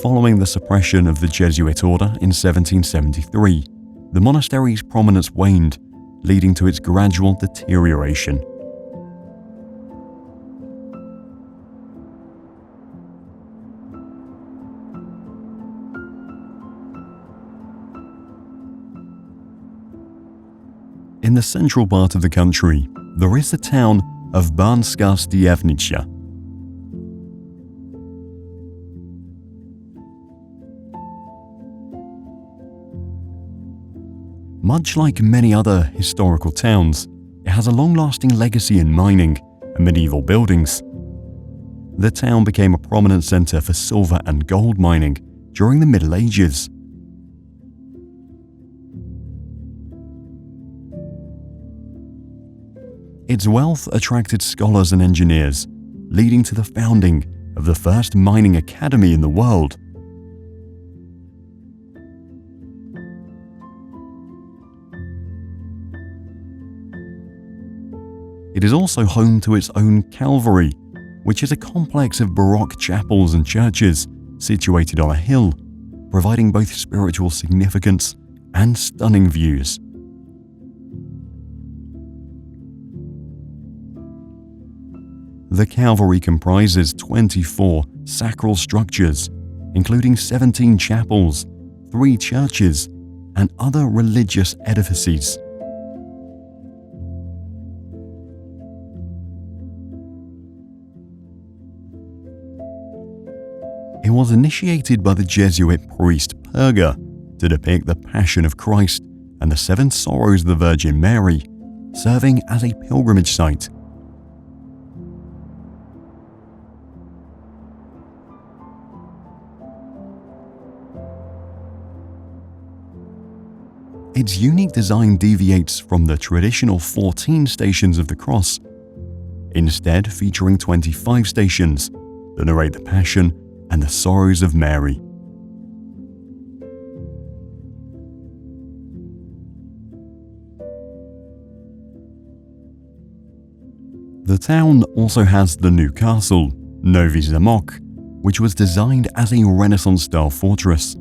Following the suppression of the Jesuit order in 1773, the monastery's prominence waned, leading to its gradual deterioration. In the central part of the country, there is the town of Banska Bystrica. Much like many other historical towns, it has a long-lasting legacy in mining and medieval buildings. The town became a prominent center for silver and gold mining during the Middle Ages. Its wealth attracted scholars and engineers, leading to the founding of the first mining academy in the world. It is also home to its own Calvary, which is a complex of Baroque chapels and churches situated on a hill, providing both spiritual significance and stunning views. The Calvary comprises 24 sacral structures, including 17 chapels, 3 churches, and other religious edifices. It was initiated by the Jesuit priest Perga to depict the Passion of Christ and the 7 Sorrows of the Virgin Mary, serving as a pilgrimage site. Its unique design deviates from the traditional 14 stations of the cross, instead featuring 25 stations that narrate the Passion and the Sorrows of Mary. The town also has the new castle, Novi Zamok, which was designed as a Renaissance-style fortress.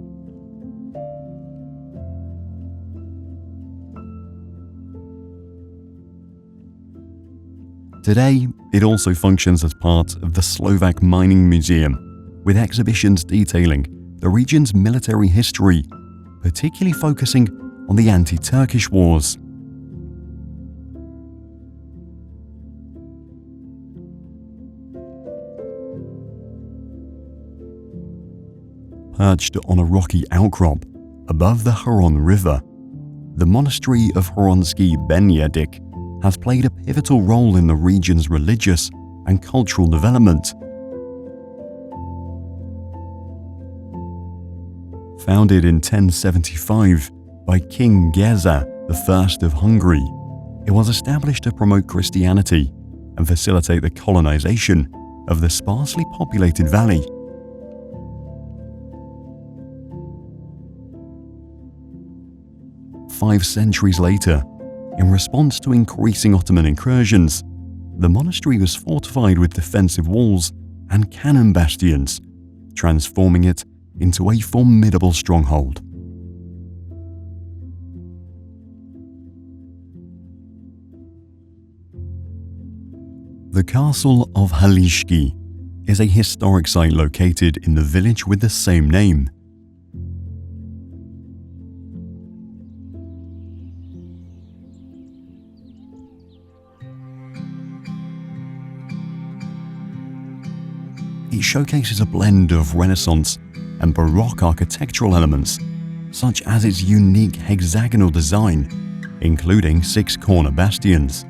Today, it also functions as part of the Slovak Mining Museum, with exhibitions detailing the region's military history, particularly focusing on the anti-Turkish wars. Perched on a rocky outcrop above the Huron River, the monastery of Horonsky Benjedik has played a pivotal role in the region's religious and cultural development. Founded in 1075 by King Geza I of Hungary, it was established to promote Christianity and facilitate the colonization of the sparsely populated valley. Five centuries later, in response to increasing Ottoman incursions, the monastery was fortified with defensive walls and cannon bastions, transforming it into a formidable stronghold. The castle of Halishki is a historic site located in the village with the same name. showcases a blend of Renaissance and Baroque architectural elements, such as its unique hexagonal design, including 6 corner bastions.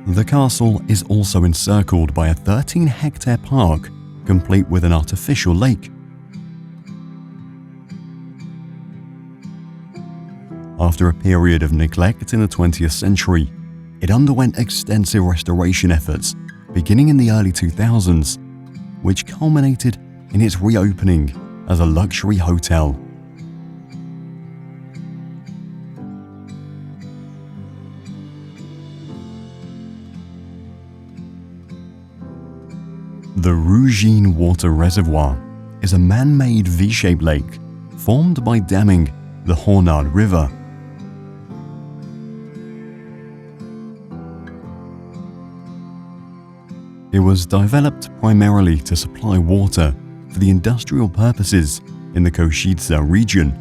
The castle is also encircled by a 13-hectare park, complete with an artificial lake. After a period of neglect in the 20th century, it underwent extensive restoration efforts beginning in the early 2000s, which culminated in its reopening as a luxury hotel. The Ruzhin Water Reservoir is a man-made V-shaped lake formed by damming the Hornard River. It was developed primarily to supply water for the industrial purposes in the Kosice region.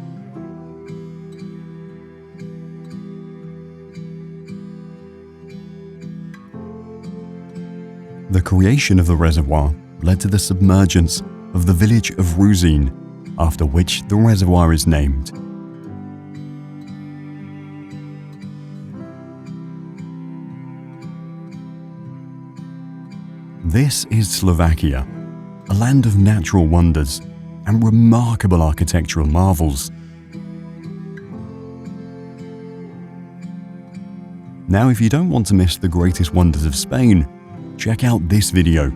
The creation of the reservoir led to the submergence of the village of Ruzhin, after which the reservoir is named. This is Slovakia, a land of natural wonders and remarkable architectural marvels. Now, if you don't want to miss the greatest wonders of Spain, check out this video